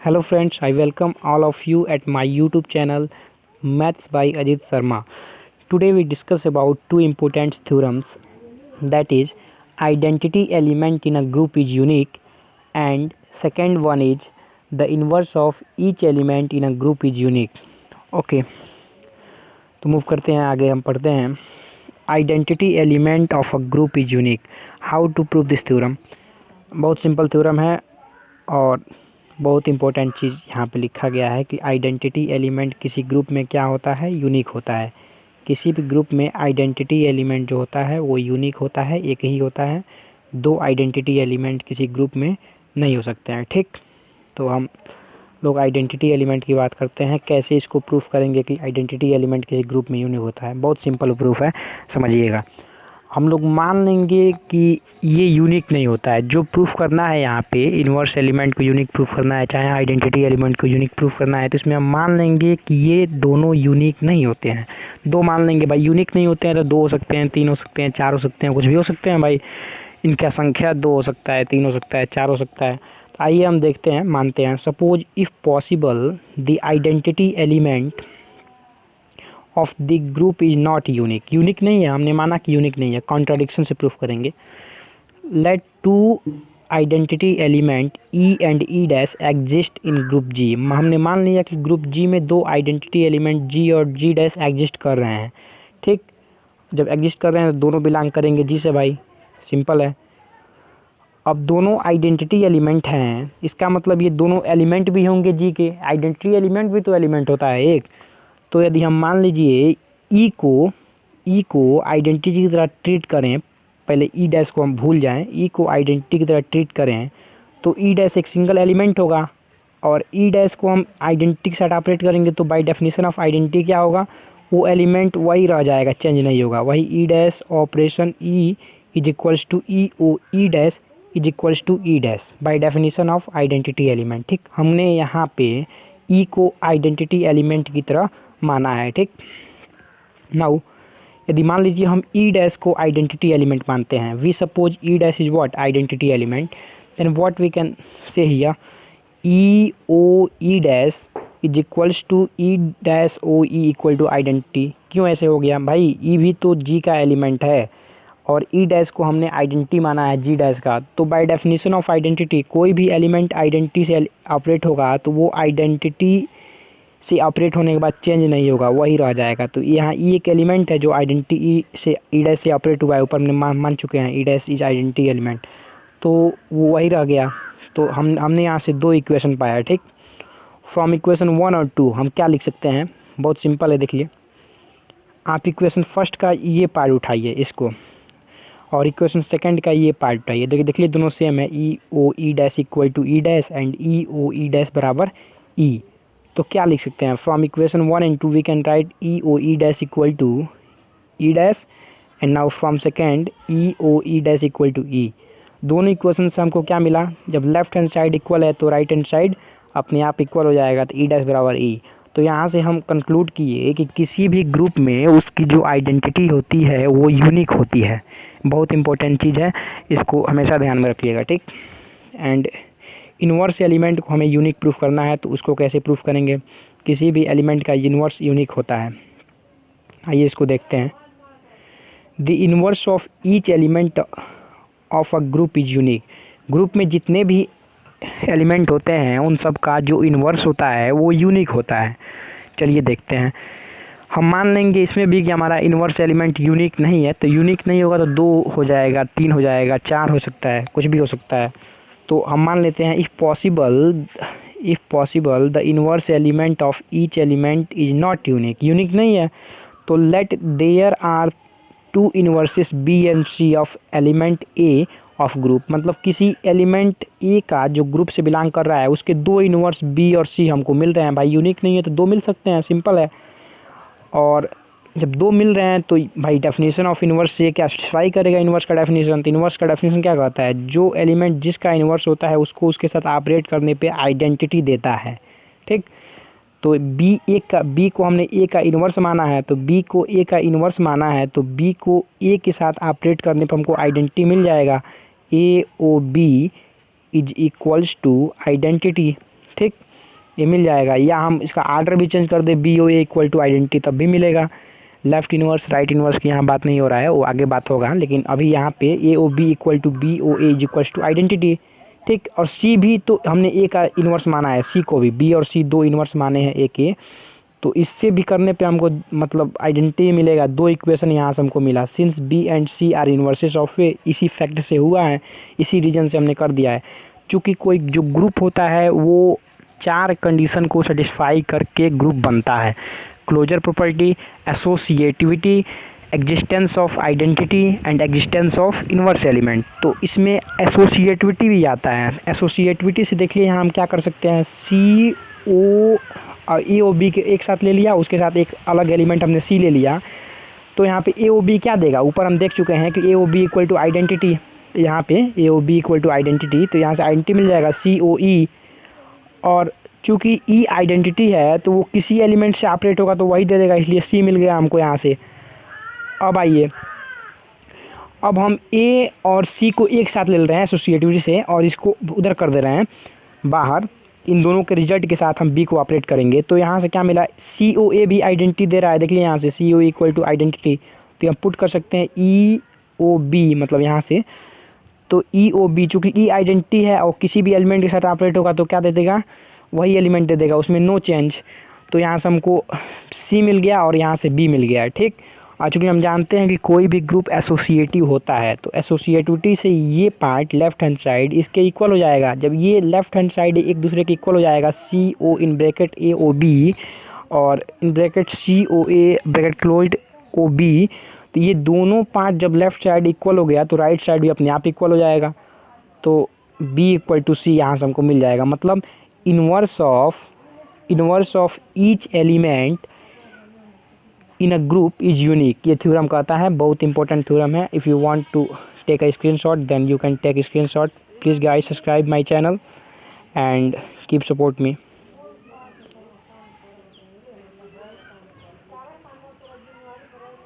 Hello friends, I welcome all of you at my YouTube channel Maths by Ajit Sharma. Today we discuss about two important theorems, that is identity element in a group is unique and second one is the inverse of each element in a group is unique. Okay, तो move करते हैं आगे, हम पढ़ते हैं identity element of a group is unique. How to prove this theorem. बहुत simple theorem है और बहुत इंपॉर्टेंट चीज़ यहाँ पे लिखा गया है कि आइडेंटिटी एलिमेंट किसी ग्रुप में क्या होता है, यूनिक होता है। किसी भी ग्रुप में आइडेंटिटी एलिमेंट जो होता है वो यूनिक होता है, एक ही होता है। दो आइडेंटिटी एलिमेंट किसी ग्रुप में नहीं हो सकते हैं। ठीक, तो हम लोग आइडेंटिटी एलिमेंट की बात करते हैं। कैसे इसको प्रूफ करेंगे कि आइडेंटिटी एलिमेंट किसी ग्रुप में यूनिक होता है। बहुत सिंपल प्रूफ है, समझिएगा। हम लोग मान लेंगे कि ये यूनिक नहीं होता है। जो प्रूफ करना है यहाँ पे इन्वर्स एलिमेंट को यूनिक प्रूफ करना है, चाहे आइडेंटिटी एलिमेंट को यूनिक प्रूफ करना है, तो इसमें हम मान लेंगे कि ये दोनों यूनिक नहीं होते हैं। दो मान लेंगे भाई, यूनिक नहीं होते हैं तो दो हो सकते हैं, तीन हो सकते हैं, चार हो सकते हैं, कुछ भी हो सकते हैं भाई। इनका संख्या दो हो सकता है, तीन हो सकता है, चार हो सकता है। तो आइए हम देखते हैं, मानते हैं। Suppose if possible the identity element of the group is not unique. Unique नहीं है, हमने माना कि यूनिक नहीं है, कॉन्ट्राडिक्शन से प्रूफ करेंगे। Let two identity element e and e dash exist in group G. हमने मान लिया कि ग्रुप जी में दो आइडेंटिटी एलिमेंट जी और जी डैश एग्जिस्ट कर रहे हैं। ठीक, जब एग्जिस्ट कर रहे हैं तो दोनों बिलोंग करेंगे जी से भाई, सिंपल है। अब दोनों आइडेंटिटी एलिमेंट हैं, इसका मतलब ये दोनों एलिमेंट भी होंगे जी के। आइडेंटिटी एलिमेंट भी तो एलिमेंट होता है एक। तो यदि हम मान लीजिए ई को आइडेंटिटी की तरह ट्रीट करें, पहले ई डैश को हम भूल जाएं, ई को आइडेंटिटी की तरह ट्रीट करें, तो ई डैश एक सिंगल एलिमेंट होगा और ई डैश को हम आइडेंटिटी के साथ ऑपरेट करेंगे तो बाय डेफिनेशन ऑफ आइडेंटिटी क्या होगा, वो एलिमेंट वही रह जाएगा, चेंज नहीं होगा। वही e dash operation e is equals to e o e dash is equals to e dash by definition of identity element. ठीक, हमने यहाँ पे ई को आइडेंटिटी एलिमेंट की तरह माना है। ठीक, नाउ यदि मान लीजिए हम ई डैश को आइडेंटिटी एलिमेंट मानते हैं, we suppose e dash is what, identity element, then what we can say here e o e dash is equals to e dash o e equal to identity. क्यों ऐसे हो गया भाई, ई भी तो जी का एलिमेंट है और ई डैश को हमने आइडेंटिटी माना है जी डैश का। तो बाय डेफिनेशन ऑफ आइडेंटिटी कोई भी एलिमेंट आइडेंटिटी से ऑपरेट होगा तो वो आइडेंटिटी से ऑपरेट होने के बाद चेंज नहीं होगा, वही रह जाएगा। तो यहाँ ई एक एलिमेंट है जो आइडेंटिटी ई से ई डैश से ऑपरेट हुआ है, ऊपर में मान चुके हैं ई डैश इज आइडेंटिटी एलिमेंट, तो वो वही रह गया। तो हमने यहाँ से दो इक्वेशन पाया। ठीक, फ्रॉम इक्वेशन 1 और 2 हम क्या लिख सकते हैं, बहुत सिंपल है, देखिए। आप इक्वेशन फर्स्ट का ये पार्ट उठाइए इसको, और इक्वेशन सेकंड का ये पार्ट उठाइए। देखिए दोनों सेम है, e o e dash equal to e dash and e o e dash बराबर ई। तो क्या लिख सकते हैं, from equation 1 and 2 we can write e o e dash equal to e dash and now from second e o e dash equal to e. दोनों equation से हमको क्या मिला, जब लेफ्ट हैंड साइड इक्वल है तो राइट हैंड साइड अपने आप इक्वल हो जाएगा, तो ई डैश बराबर ई। तो यहाँ से हम कंक्लूड किए कि किसी भी ग्रुप में उसकी जो आइडेंटिटी होती है वो यूनिक होती है। बहुत इंपॉर्टेंट चीज़ है, इसको हमेशा ध्यान में रखिएगा। ठीक, एंड इन्वर्स एलिमेंट को हमें यूनिक प्रूफ करना है, तो उसको कैसे प्रूफ करेंगे, किसी भी एलिमेंट का इन्वर्स यूनिक होता है। आइए इसको देखते हैं। The inverse of each element of a group is unique. Group में जितने भी एलिमेंट होते हैं उन सब का जो इन्वर्स होता है वो यूनिक होता है। चलिए देखते हैं। हम मान लेंगे इसमें भी कि हमारा इन्वर्स एलिमेंट यूनिक नहीं है, तो यूनिक नहीं होगा तो दो हो जाएगा, तीन हो जाएगा, चार हो सकता है, कुछ भी हो सकता है। तो हम मान लेते हैं if possible the inverse element of each element is not unique. Unique नहीं है तो let there are two inverses b and c of element a of group. मतलब किसी एलिमेंट ए का जो ग्रुप से बिलोंग कर रहा है उसके दो इन्वर्स बी और सी हमको मिल रहे हैं। भाई यूनिक नहीं है तो दो मिल सकते हैं, सिंपल है। और जब दो मिल रहे हैं तो भाई डेफिनेशन ऑफ इन्वर्स से क्या सेटिस्फाई करेगा इन्वर्स का डेफिनेशन। तो इन्वर्स का डेफिनेशन क्या कहता है, जो एलिमेंट जिसका इन्वर्स होता है उसको उसके साथ ऑपरेट करने पे आइडेंटिटी देता है। ठीक, तो बी को हमने ए का इन्वर्स माना है, तो बी को ए का इन्वर्स माना है, तो बी को ए के साथ ऑपरेट करने पर हमको आइडेंटिटी मिल जाएगा, a o b is equals to identity. ठीक, ये मिल जाएगा। या हम इसका आर्डर भी चेंज कर दे, b o a equal to identity, तब भी मिलेगा। लेफ्ट इनवर्स राइट इनवर्स की यहाँ बात नहीं हो रहा है, वो आगे बात होगा, लेकिन अभी यहाँ पे a o b equal to b o a is equal to identity, ठीक। और सी भी तो हमने ए का इन्वर्स माना है, सी को भी, बी और सी दो इन्वर्स माने हैं ए के, तो इससे भी करने पे हमको मतलब आइडेंटिटी मिलेगा। दो इक्वेशन यहाँ से हमको मिला, since b and c are inverses of a, इसी फैक्ट से हुआ है, इसी रीजन से हमने कर दिया है। चूँकि कोई जो ग्रुप होता है वो 4 कंडीशन को सेटिस्फाई करके ग्रुप बनता है। Closure property, associativity, existence of identity and existence of inverse element. तो इसमें एसोसिएटिविटी भी आता है। एसोसिएटिविटी से देखिए यहाँ हम क्या कर सकते हैं, सी ओ और ए ओ बी के एक साथ ले लिया, उसके साथ एक अलग एलिमेंट हमने सी ले लिया, तो यहाँ पे ए ओ बी क्या देगा, ऊपर हम देख चुके हैं कि a o b equal to identity, यहाँ पे a o b equal to identity, तो यहाँ से आइडेंटिटी मिल जाएगा सी ओ ई, और चूँकि ई आइडेंटिटी है तो वो किसी एलिमेंट से ऑपरेट होगा तो वही दे देगा, इसलिए सी मिल गया हमको यहाँ से। अब आइए, अब हम ए और सी को एक साथ ले रहे हैं एसोसिएटिविटी से, और इसको उधर कर दे रहे हैं बाहर, इन दोनों के रिजल्ट के साथ हम बी को ऑपरेट करेंगे। तो यहाँ से क्या मिला, सी ओ ए भी आइडेंटिटी दे रहा है, देखिए यहाँ से सी ओ इक्वल टू आइडेंटिटी, तो हम पुट कर सकते हैं ई ओ बी, मतलब यहाँ से, तो ई ओ बी चूँकि ई आइडेंटिटी है और किसी भी एलिमेंट के साथ ऑपरेट होगा तो क्या दे देगा, वही एलिमेंट दे देगा, उसमें नो चेंज। तो यहाँ से हमको सी मिल गया और यहाँ से बी मिल गया है, ठीक। और चूँकि हम जानते हैं कि कोई भी ग्रुप एसोसिएटिव होता है, तो एसोसिएटिविटी से ये पार्ट लेफ्ट हैंड साइड इसके इक्वल हो जाएगा। जब ये लेफ्ट हैंड साइड एक दूसरे के इक्वल हो जाएगा, सी ओ in bracket A o b और in bracket c o a bracket closed o b, तो ये दोनों पार्ट जब लेफ्ट साइड इक्वल हो गया तो राइट साइड भी अपने आप इक्वल हो जाएगा। तो बी इक्वल टू सी यहाँ से हमको मिल जाएगा, मतलब inverse of each element in a group is unique, ये थ्योरम कहता है, बहुत इंपॉर्टेंट थ्योरम है। If you want to take a screenshot then you can take screenshot. Please guys subscribe my channel and keep support me.